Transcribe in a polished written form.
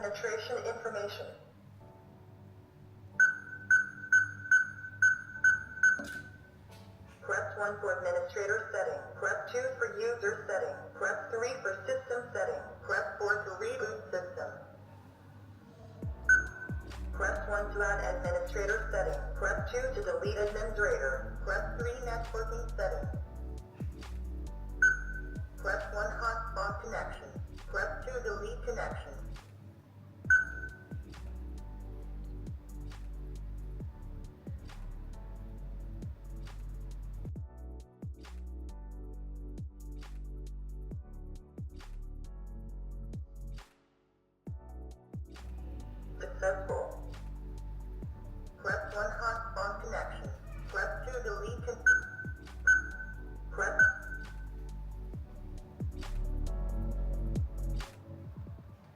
penetration information. Press 1 for administrator setting. Press 2 for user setting. Press 3 for system setting. Press 4 to reboot system. Press 1 to add administrator setting. Press 2 to delete administrator. Press 3 networking setting. Press 1 hotspot connection. Press 2 delete connection.